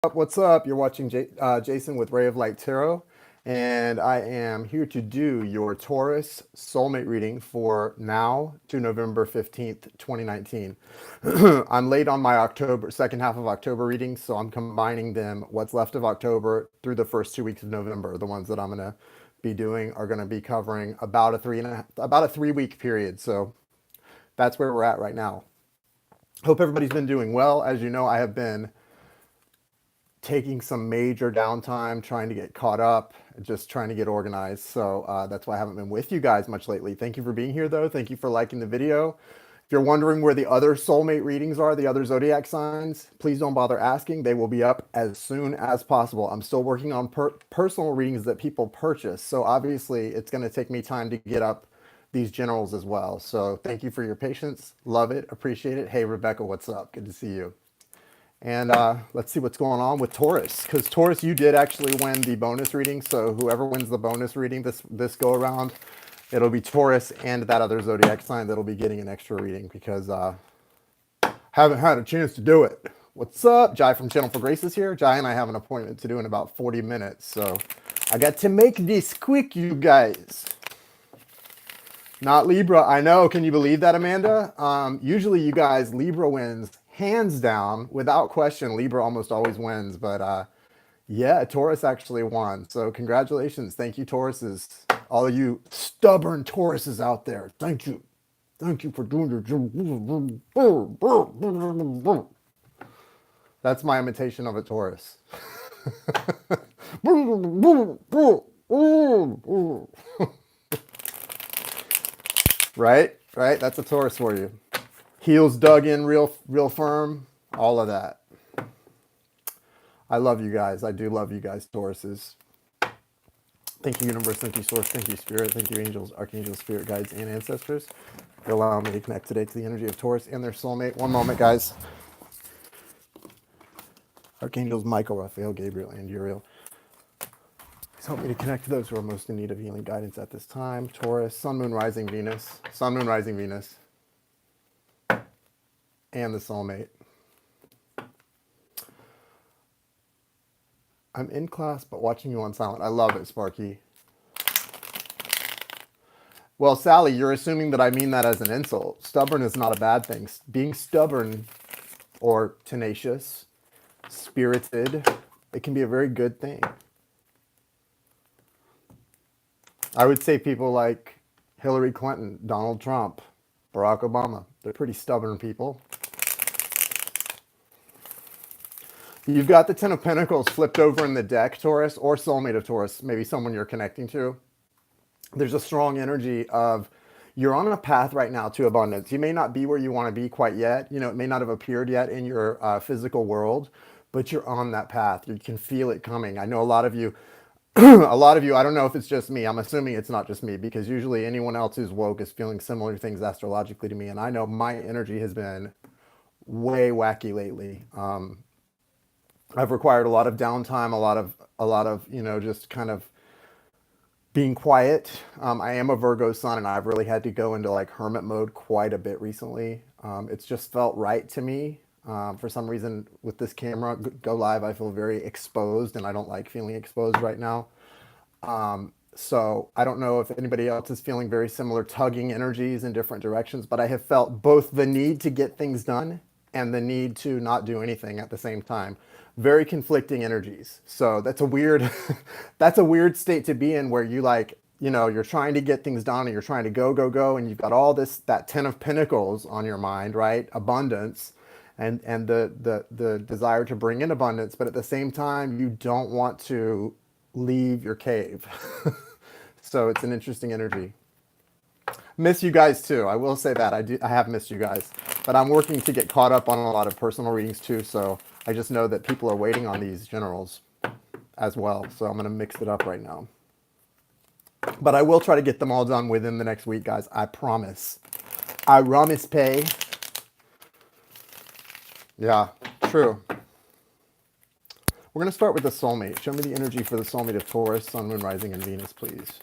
What's up? You're watching Jason with Ray of Light Tarot, and I am here to do your Taurus soulmate reading for now to November 15th, 2019. I'm late on my October, second half of October readings, so I'm combining them, what's left of October through the first 2 weeks of November. The ones that I'm going to be doing are going to be covering about about a 3 week period. So that's where we're at right now. Hope everybody's been doing well. As you know, I have been taking some major downtime, trying to get caught up, just trying to get organized. So that's why I haven't been with you guys much lately. Thank you for being here, though. Thank you for liking the video. If you're wondering where the other soulmate readings are, the other zodiac signs, please don't bother asking. They will be up as soon as possible. I'm still working on personal readings that people purchase. So obviously, it's going to take me time to get up these generals as well. So thank you for your patience. Love it. Appreciate it. Hey, Rebecca, what's up? Good to see you. And let's see what's going on with Taurus, because Taurus, you did actually win the bonus reading. So whoever wins the bonus reading this go around, it'll be Taurus and that other zodiac sign that'll be getting an extra reading because haven't had a chance to do it. What's up? Jai from Channel for Graces here. Jai and I have an appointment to do in about 40 minutes, so I got to make this quick, you guys. Not Libra. I know. Can you believe that, Amanda? Usually, you guys, Libra wins hands down, without question. Libra almost always wins, but yeah, Taurus actually won. So congratulations. Thank you, Tauruses. All of you stubborn Tauruses out there. Thank you. Thank you for doing your job. That's my imitation of a Taurus. Right? Right? That's a Taurus for you. Heels dug in real firm. All of that. I love you guys. I do love you guys, Tauruses. Thank you, Universe. Thank you, Source. Thank you, Spirit. Thank you, Angels, Archangels, Spirit Guides, and Ancestors for allowing me to connect today to the energy of Taurus and their soulmate. One moment, guys. Archangels Michael, Raphael, Gabriel, and Uriel. Please help me to connect to those who are most in need of healing guidance at this time. Taurus, Sun, Moon, Rising, Venus. Sun, Moon, Rising, Venus. And the soulmate. I'm in class, but watching you on silent. I love it, Sparky. Well, Sally, you're assuming that I mean that as an insult. Stubborn is not a bad thing. Being stubborn or tenacious, spirited, it can be a very good thing. I would say people like Hillary Clinton, Donald Trump, Barack Obama, they're pretty stubborn people. You've got the Ten of Pentacles flipped over in the deck, Taurus, or soulmate of Taurus, maybe someone you're connecting to. There's a strong energy of you're on a path right now to abundance. You may not be where you want to be quite yet. You know, it may not have appeared yet in your physical world, but you're on that path. You can feel it coming. I know a lot of you, a lot of you, I don't know if it's just me. I'm assuming it's not just me because usually anyone else who's woke is feeling similar things astrologically to me. And I know my energy has been way wacky lately. I've required a lot of downtime, a lot of, you know, just kind of being quiet. I am a Virgo sun and I've really had to go into like hermit mode quite a bit recently. It's just felt right to me. For some reason with this camera, go live, I feel very exposed and I don't like feeling exposed right now. So I don't know if anybody else is feeling very similar tugging energies in different directions, but I have felt both the need to get things done and the need to not do anything at the same time. Very conflicting energies. So that's a weird, that's a weird state to be in where you like, you know, you're trying to get things done and you're trying to go, and you've got all this, that 10 of Pentacles on your mind, right? Abundance and the desire to bring in abundance, but at the same time, you don't want to leave your cave. So it's an interesting energy. Miss you guys too. I will say that I have missed you guys, but I'm working to get caught up on a lot of personal readings too. So I just know that people are waiting on these generals as well. So I'm going to mix it up right now, but I will try to get them all done within the next week, guys. I promise. I promise. Pay. Yeah, true. We're going to start with the soulmate. Show me the energy for the soulmate of Taurus, Sun, Moon, Rising, and Venus, please.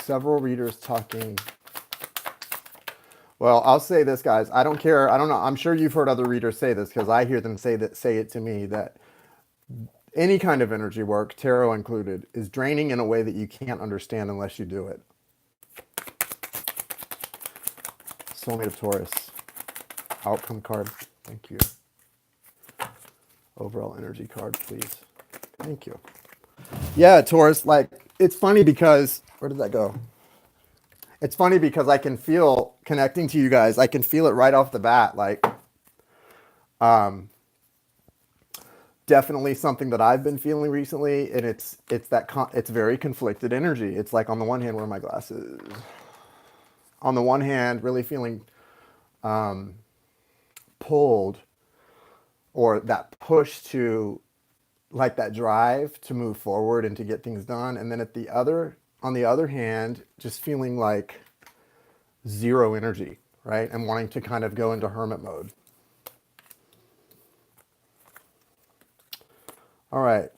several readers talking. Well, I'll say this, guys. I don't care. I don't know. I'm sure you've heard other readers say this because I hear them say it to me that any kind of energy work, tarot included, is draining in a way that you can't understand unless you do it. Soulmate of Taurus. Outcome card. Thank you. Overall energy card, please. Thank you. Yeah, Taurus, like, it's funny because, where did that go? It's funny because I can feel connecting to you guys. I can feel it right off the bat. Like, definitely something that I've been feeling recently, and it's very conflicted energy. It's like, on the one hand, where are my glasses? On the one hand, really feeling pulled, or that push to, like, that drive to move forward and to get things done, and then on the other hand, just feeling like zero energy, right? And wanting to kind of go into hermit mode. All right.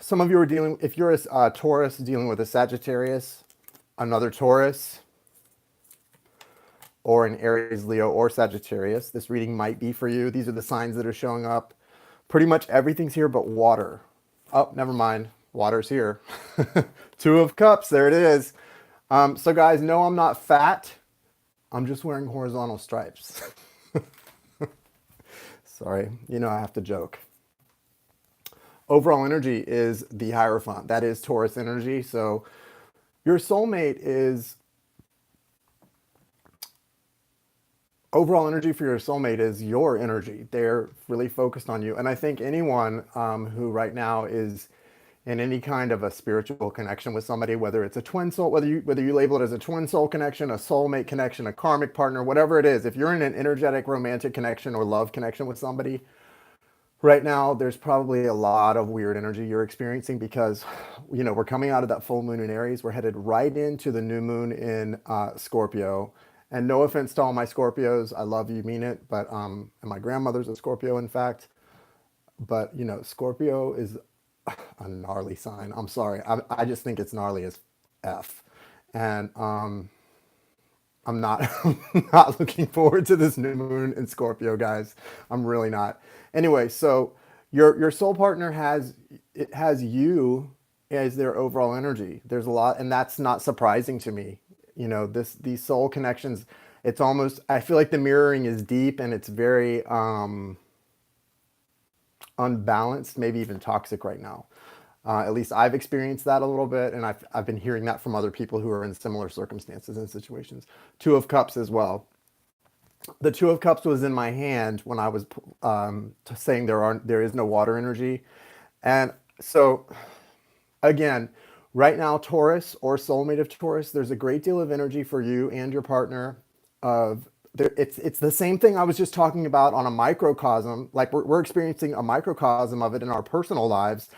Some of you are dealing, if you're a Taurus dealing with a Sagittarius, another Taurus, or an Aries, Leo, or Sagittarius, this reading might be for you. These are the signs that are showing up. Pretty much everything's here but water. Oh, never mind. Water's here. Two of Cups. There it is. So guys, no, I'm not fat. I'm just wearing horizontal stripes. Sorry. You know I have to joke. Overall energy is the Hierophant. That is Taurus energy. So your soulmate is... Overall energy for your soulmate is your energy. They're really focused on you. And I think anyone who right now is in any kind of a spiritual connection with somebody, whether it's a twin soul, whether you label it as a twin soul connection, a soulmate connection, a karmic partner, whatever it is, if you're in an energetic romantic connection or love connection with somebody, right now there's probably a lot of weird energy you're experiencing because, you know, we're coming out of that full moon in Aries. We're headed right into the new moon in Scorpio. And no offense to all my Scorpios, I love you, mean it, but and my grandmother's a Scorpio, in fact. But, you know, Scorpio is a gnarly sign. I'm sorry. I just think it's gnarly as F. And I'm not, not looking forward to this new moon in Scorpio, guys. I'm really not. Anyway, so your soul partner has you as their overall energy. There's a lot, and that's not surprising to me. You know, these soul connections, it's almost, I feel like the mirroring is deep and it's very unbalanced, maybe even toxic right now. At least I've experienced that a little bit, and I've been hearing that from other people who are in similar circumstances and situations. Two of Cups as well. The Two of Cups was in my hand when I was saying there is no water energy. And so, again, right now, Taurus or soulmate of Taurus, there's a great deal of energy for you and your partner of... It's the same thing I was just talking about on a microcosm. Like we're experiencing a microcosm of it in our personal lives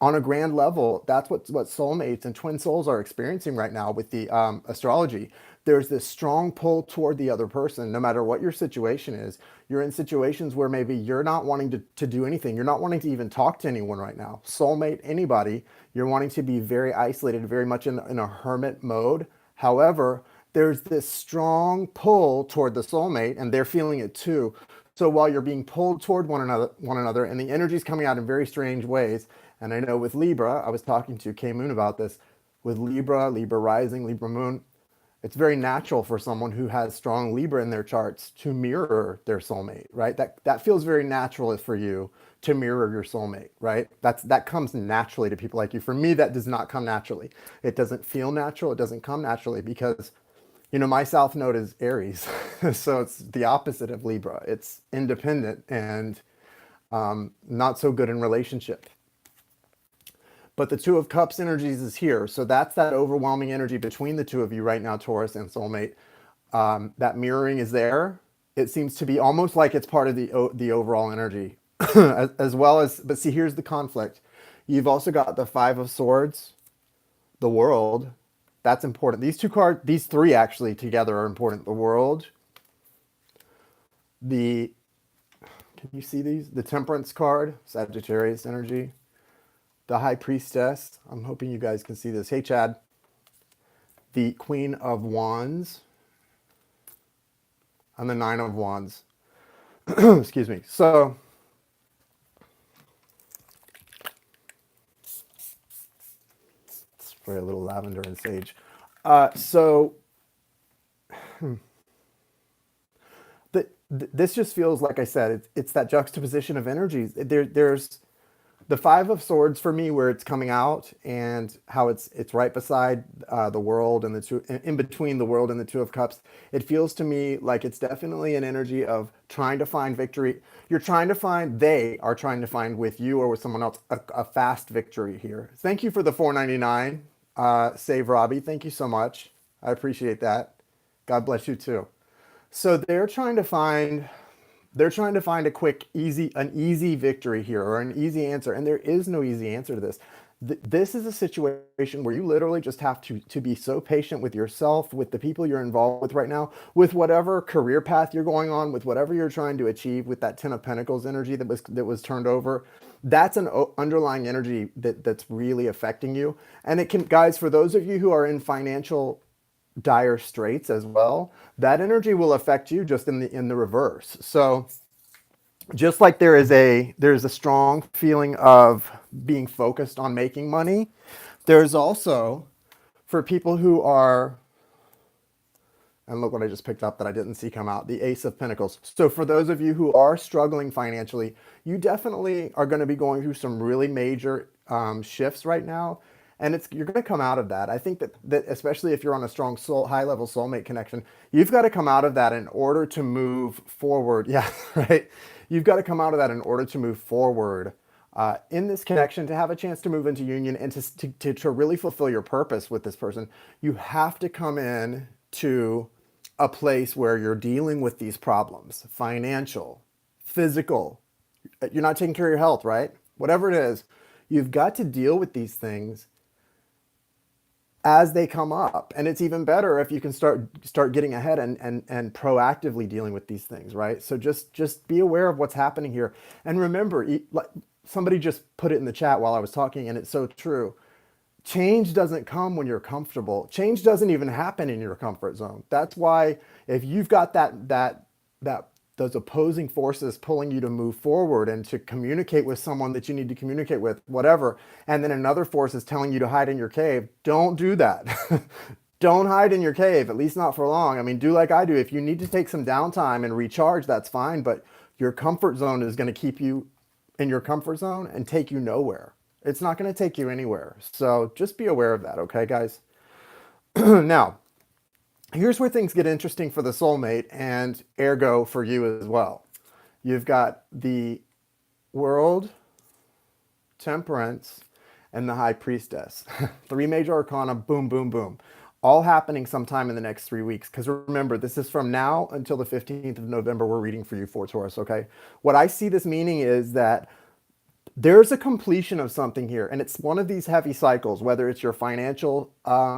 on a grand level. That's what soulmates and twin souls are experiencing right now with the astrology. There's this strong pull toward the other person, no matter what your situation is. You're in situations where maybe you're not wanting to do anything. You're not wanting to even talk to anyone right now. Soulmate, anybody, you're wanting to be very isolated, very much in a hermit mode. However, there's this strong pull toward the soulmate, and they're feeling it too. So while you're being pulled toward one another, and the energy's coming out in very strange ways, and I know with Libra, I was talking to K Moon about this, with Libra rising, Libra moon, it's very natural for someone who has strong Libra in their charts to mirror their soulmate, right? That feels very natural for you to mirror your soulmate, right? That comes naturally to people like you. For me, that does not come naturally. It doesn't feel natural. It doesn't come naturally because, you know, my South Node is Aries. So it's the opposite of Libra. It's independent and not so good in relationship. But the Two of Cups energies is here. So that's that overwhelming energy between the two of you right now, Taurus and soulmate. That mirroring is there. It seems to be almost like it's part of the overall energy. as well as, but see, here's the conflict. You've also got the Five of Swords, the World. That's important. These two cards, these three actually together are important. The World, can you see these? The Temperance card, Sagittarius energy. The High Priestess. I'm hoping you guys can see this. Hey, Chad. the Queen of Wands and the Nine of Wands. Excuse me. So spray a little lavender and sage. So this just feels like I said, it's that juxtaposition of energies. There's the Five of Swords for me, where it's coming out and how it's right beside the World and the two, in between the World and the Two of Cups. It feels to me like it's definitely an energy of trying to find victory. You're trying to find, they are trying to find with you or with someone else a fast victory here. Thank you for the 4.99, Save Robbie. Thank you so much. I appreciate that. God bless you too. So they're trying to find a quick, an easy victory here, or an easy answer, and there is no easy answer to this. This is a situation where you literally just have to be so patient with yourself, with the people you're involved with right now, with whatever career path you're going on, with whatever you're trying to achieve, with that Ten of Pentacles energy that was turned over. That's an underlying energy that's really affecting you. And it can, guys, for those of you who are in financial dire straits as well, that energy will affect you just in the reverse. So just like there's a strong feeling of being focused on making money, there's also, for people who are, and look what I just picked up that I didn't see come out, the Ace of Pentacles. So for those of you who are struggling financially, you definitely are going to be going through some really major shifts right now. And you're going to come out of that. I think that especially if you're on a strong high level soulmate connection, you've got to come out of that in order to move forward. Yeah, right. You've got to come out of that in order to move forward in this connection, to have a chance to move into union and to really fulfill your purpose with this person. You have to come in to a place where you're dealing with these problems, financial, physical. You're not taking care of your health, right? Whatever it is, you've got to deal with these things as they come up. And it's even better if you can start getting ahead and proactively dealing with these things, right? So just be aware of what's happening here. And remember, like somebody just put it in the chat while I was talking, and it's so true. Change doesn't come when you're comfortable. Change doesn't even happen in your comfort zone. That's why if you've got those opposing forces pulling you to move forward and to communicate with someone that you need to communicate with, whatever, and then another force is telling you to hide in your cave, don't do that. Don't hide in your cave, at least not for long. I mean, do like I do. If you need to take some downtime and recharge, that's fine, but your comfort zone is going to keep you in your comfort zone and take you nowhere. It's not going to take you anywhere. So just be aware of that, okay, guys? Now, here's where things get interesting for the soulmate and ergo for you as well. You've got the World, Temperance, and the High Priestess. Three major arcana, boom, boom, boom. All happening sometime in the next 3 weeks. Because remember, this is from now until the 15th of November. We're reading for you for Taurus, okay? What I see this meaning is that there's a completion of something here, and it's one of these heavy cycles, whether it's your financial,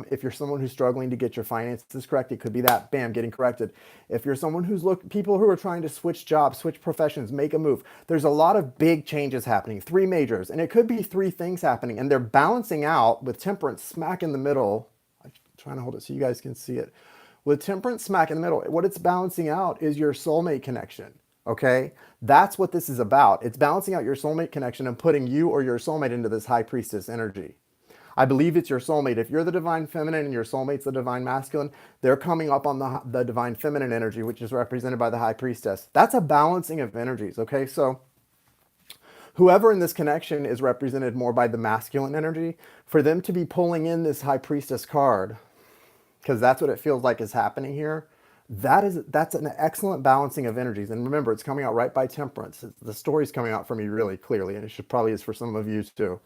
if you're someone who's struggling to get your finances correct, it could be that, bam, getting corrected. If you're someone people who are trying to switch jobs, switch professions, make a move, there's a lot of big changes happening, three majors, and it could be three things happening, and they're balancing out with Temperance smack in the middle. I'm trying to hold it so you guys can see it. With Temperance smack in the middle, what it's balancing out is your soulmate connection. Okay, that's what this is about. It's balancing out your soulmate connection and putting you or your soulmate into this High Priestess energy. I believe it's your soulmate. If you're the divine feminine and your soulmate's the divine masculine, they're coming up on the divine feminine energy, which is represented by the High Priestess. That's a balancing of energies, okay? So whoever in this connection is represented more by the masculine energy, for them to be pulling in this High Priestess card, because that's what it feels like is happening here, that's an excellent balancing of energies. And remember, it's coming out right by Temperance. The story's coming out for me really clearly, and it should probably is for some of you too.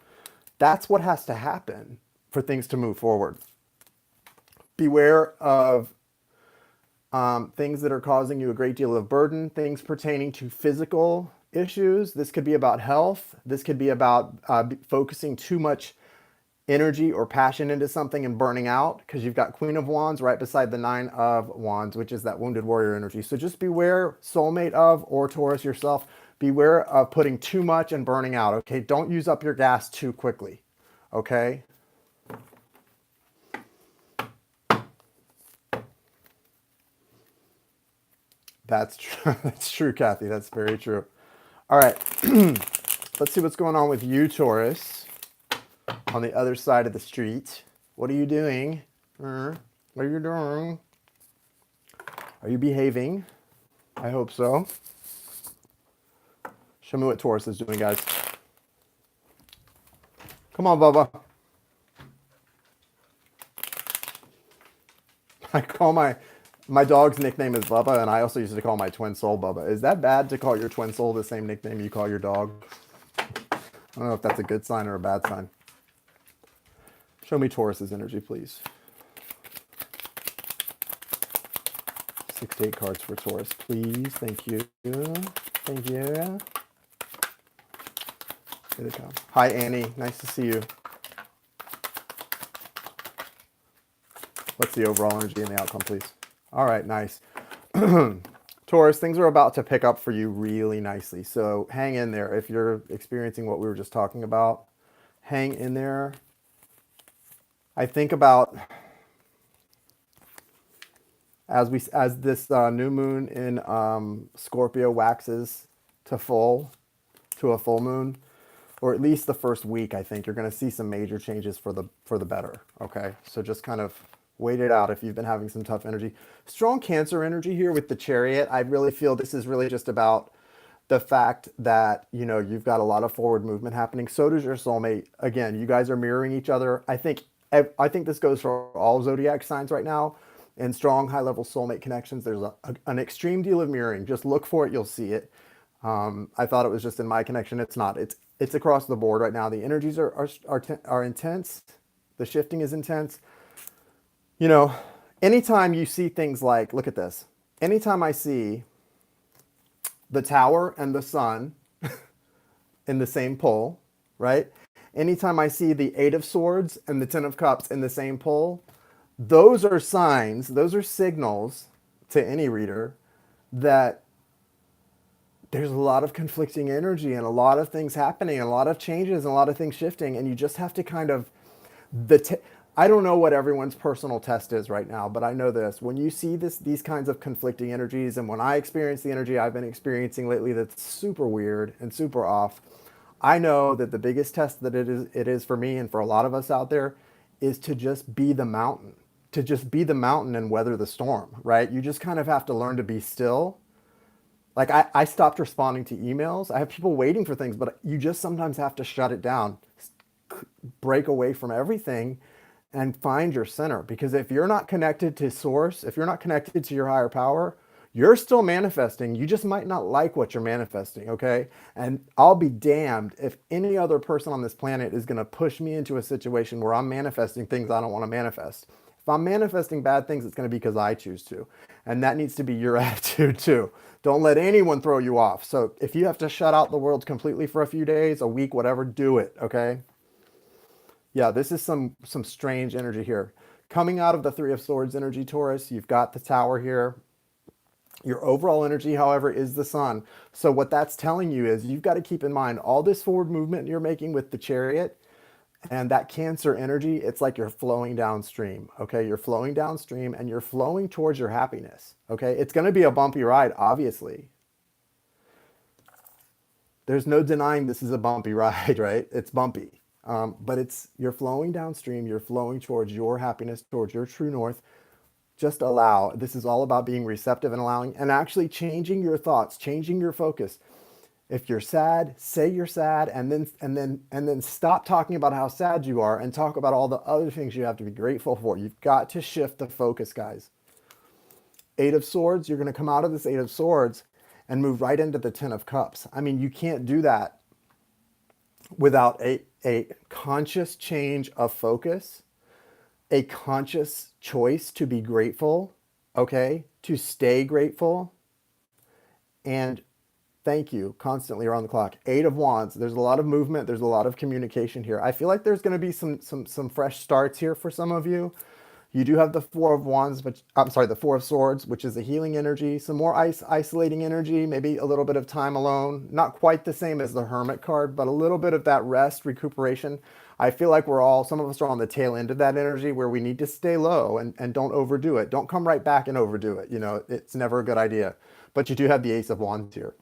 That's what has to happen for things to move forward. Beware of things that are causing you a great deal of burden, things pertaining to physical issues. This could be about health. This could be about focusing too much energy or passion into something and burning out, because you've got Queen of Wands right beside the Nine of Wands, which is that wounded warrior energy. So just beware, soulmate of, or Taurus yourself, beware of putting too much and burning out, okay? Don't use up your gas too quickly, okay? That's true. That's true, Kathy. That's very true. All right. Let's see what's going on with you, Taurus, on the other side of the street. What are you doing? What are you doing? Are you behaving? I hope so. Show me what Taurus is doing, guys. Come on, Bubba. I call my dog's nickname is Bubba, and I also used to call my twin soul Bubba. Is that bad to call your twin soul the same nickname you call your dog? I don't know if that's a good sign or a bad sign. Show me Taurus's energy, please. 6 to 8 cards for Taurus, please. Thank you. Thank you. Here they come. Hi, Annie. Nice to see you. What's the overall energy and the outcome, please? All right, nice. Taurus, things are about to pick up for you really nicely. So hang in there. If you're experiencing what we were just talking about, hang in there. I think about as this new moon in Scorpio waxes to a full moon, or at least the first week, I think you're going to see some major changes for the better. Okay, so just kind of wait it out if you've been having some tough energy. Strong Cancer energy here with the Chariot. I really feel this is really just about the fact that, you know, you've got a lot of forward movement happening. So does your soulmate. Again, you guys are mirroring each other. I think this goes for all zodiac signs right now. In strong high-level soulmate connections, there's an extreme deal of mirroring. Just look for it, you'll see it. I thought it was just in my connection. It's not. It's across the board right now. The energies are intense. The shifting is intense. You know, anytime you see things like, look at this. Anytime I see the Tower and the Sun in the same pole, right? Anytime I see the Eight of Swords and the Ten of Cups in the same pole, those are signs, those are signals to any reader that there's a lot of conflicting energy and a lot of things happening, and a lot of changes and a lot of things shifting, and you just have to kind of I don't know what everyone's personal test is right now, but I know this. When you see these kinds of conflicting energies, and when I experience the energy I've been experiencing lately that's super weird and super off, I know that the biggest test that it is for me and for a lot of us out there is to just be the mountain, to just be the mountain and weather the storm, right? You just kind of have to learn to be still. Like I stopped responding to emails. I have people waiting for things, but you just sometimes have to shut it down, break away from everything, and find your center. Because if you're not connected to source, if you're not connected to your higher power, you're still manifesting. You just might not like what you're manifesting, okay? And I'll be damned if any other person on this planet is going to push me into a situation where I'm manifesting things I don't want to manifest. If I'm manifesting bad things, it's going to be because I choose to. And that needs to be your attitude too. Don't let anyone throw you off. So if you have to shut out the world completely for a few days, a week, whatever, do it, okay? Yeah, this is some strange energy here. Coming out of the Three of Swords energy, Taurus, you've got the Tower here. Your overall energy, however, is the Sun. So what that's telling you is you've got to keep in mind all this forward movement you're making with the Chariot and that Cancer energy. It's like you're flowing downstream, okay? You're flowing downstream and you're flowing towards your happiness, okay? It's going to be a bumpy ride, obviously. There's no denying this is a bumpy ride, right? It's bumpy. But you're flowing downstream, you're flowing towards your happiness, towards your true north. Just allow. This is all about being receptive and allowing, and actually changing your thoughts, changing your focus. If you're sad, say you're sad, and then stop talking about how sad you are and talk about all the other things you have to be grateful for. You've got to shift the focus, guys. Eight of Swords, you're going to come out of this Eight of Swords and move right into the Ten of Cups. I mean, you can't do that without a conscious change of focus, a conscious choice to be grateful, okay, to stay grateful, and thank you constantly around the clock. Eight of Wands, there's a lot of movement, there's a lot of communication here. I feel like there's going to be some fresh starts here for some of you. You do have the Four of Wands, but I'm sorry, the Four of Swords, which is a healing energy, some more isolating energy, maybe a little bit of time alone. Not quite the same as the Hermit card, but a little bit of that rest, recuperation. I feel like some of us are on the tail end of that energy where we need to stay low and don't overdo it. Don't come right back and overdo it. You know, it's never a good idea. but you do have the Ace of Wands here.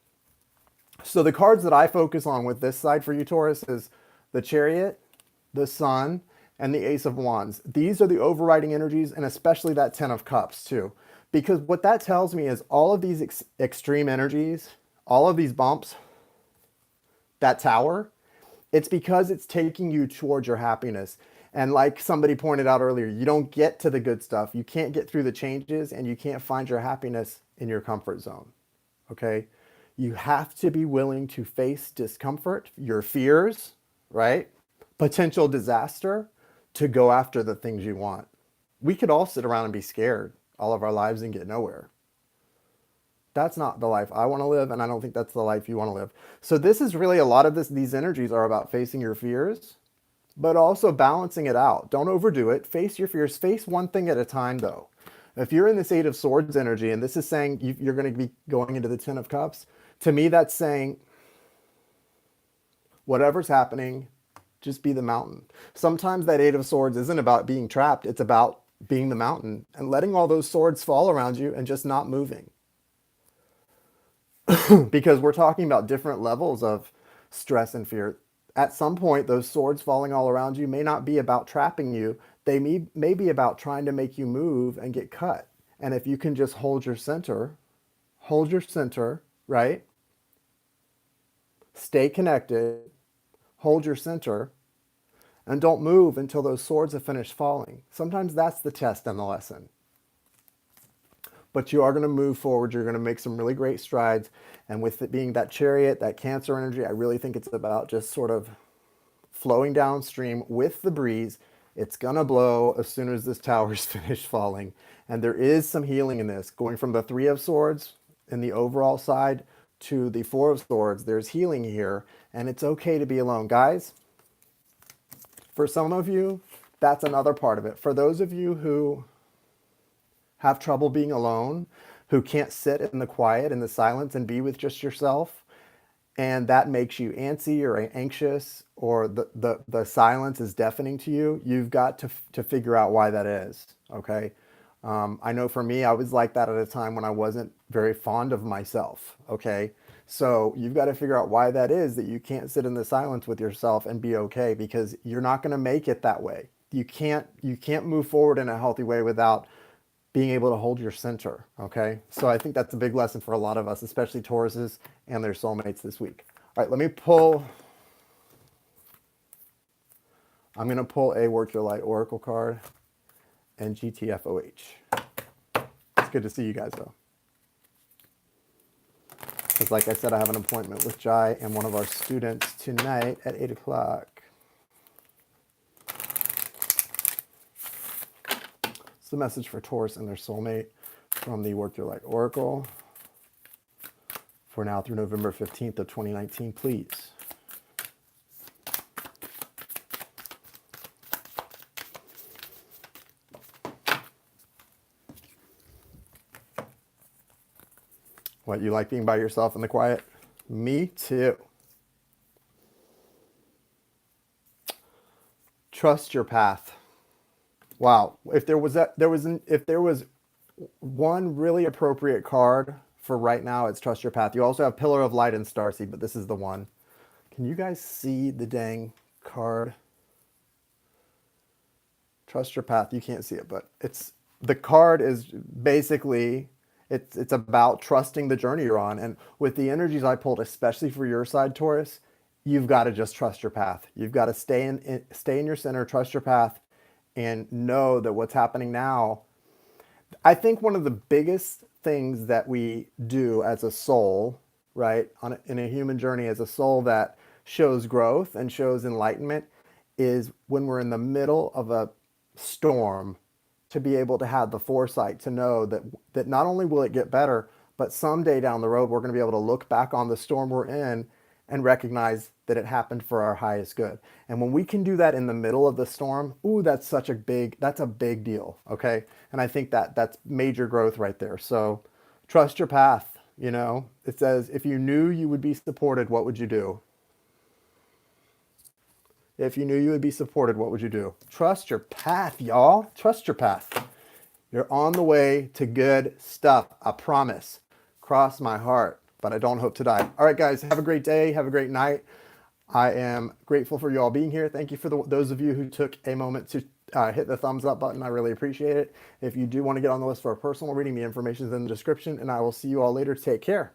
So the cards that I focus on with this side for you, Taurus, is the Chariot, the Sun, and the Ace of Wands. These are the overriding energies, and especially that Ten of Cups too. Because what that tells me is all of these extreme energies, all of these bumps, that tower, it's because it's taking you towards your happiness. And like somebody pointed out earlier, you don't get to the good stuff. You can't get through the changes, and you can't find your happiness in your comfort zone. Okay? You have to be willing to face discomfort, your fears, right? Potential disaster, to go after the things you want. We could all sit around and be scared all of our lives and get nowhere. That's not the life I want to live, and I don't think that's the life you want to live. So this is really a lot of these energies are about facing your fears, but also balancing it out. Don't overdo it. Face your fears. Face one thing at a time, though. If you're in this Eight of Swords energy, and this is saying you're going to be going into the Ten of Cups, to me that's saying whatever's happening, just be the mountain. Sometimes that Eight of Swords isn't about being trapped. It's about being the mountain and letting all those swords fall around you and just not moving. Because we're talking about different levels of stress and fear. At some point, those swords falling all around you may not be about trapping you. They may be about trying to make you move and get cut. And if you can just hold your center, right? Stay connected, hold your center, and don't move until those swords have finished falling. Sometimes that's the test and the lesson. But you are going to move forward. You're going to make some really great strides. And with it being that Chariot, that Cancer energy, I really think it's about just sort of flowing downstream with the breeze. It's going to blow as soon as this tower's finished falling. And there is some healing in this. Going from the Three of Swords in the overall side to the Four of Swords, there's healing here. And it's okay to be alone. Guys, for some of you, that's another part of it. For those of you who have trouble being alone, who can't sit in the quiet, in the silence, and be with just yourself, and that makes you antsy or anxious, or the silence is deafening to you, you've got to figure out why that is, okay? I know for me, I was like that at a time when I wasn't very fond of myself, okay? So you've got to figure out why that is, that you can't sit in the silence with yourself and be okay, because you're not going to make it that way. You can't move forward in a healthy way without being able to hold your center, okay? So I think that's a big lesson for a lot of us, especially Tauruses and their soulmates this week. All right, let me pull. I'm going to pull a Work Your Light Oracle card and GTFOH. It's good to see you guys, though. Because like I said, I have an appointment with Jai and one of our students tonight at 8 o'clock. The message for Taurus and their soulmate from the Work Your Light Oracle for now through November 15th of 2019, please. What, you like being by yourself in the quiet? Me too. Trust your path. Wow, if there was one really appropriate card for right now, it's Trust Your Path. You also have Pillar of Light and Starseed, but this is the one. Can you guys see the dang card? Trust Your Path. You can't see it, but the card is basically it's about trusting the journey you're on. And with the energies I pulled, especially for your side, Taurus, you've got to just trust your path. You've got to stay in your center, trust your path, and know that what's happening now. I think one of the biggest things that we do as a soul, right, in a human journey as a soul that shows growth and shows enlightenment, is when we're in the middle of a storm, to be able to have the foresight to know that not only will it get better, but someday down the road, we're going to be able to look back on the storm we're in and recognize that it happened for our highest good. And when we can do that in the middle of the storm, ooh, that's a big deal, okay? And I think that's major growth right there. So trust your path, you know? It says, if you knew you would be supported, what would you do? If you knew you would be supported, what would you do? Trust your path, y'all. Trust your path. You're on the way to good stuff, I promise. Cross my heart, but I don't hope to die. All right, guys, have a great day. Have a great night. I am grateful for you all being here. Thank you for those of you who took a moment to hit the thumbs up button. I really appreciate it. If you do want to get on the list for a personal reading, the information is in the description, and I will see you all later. Take care.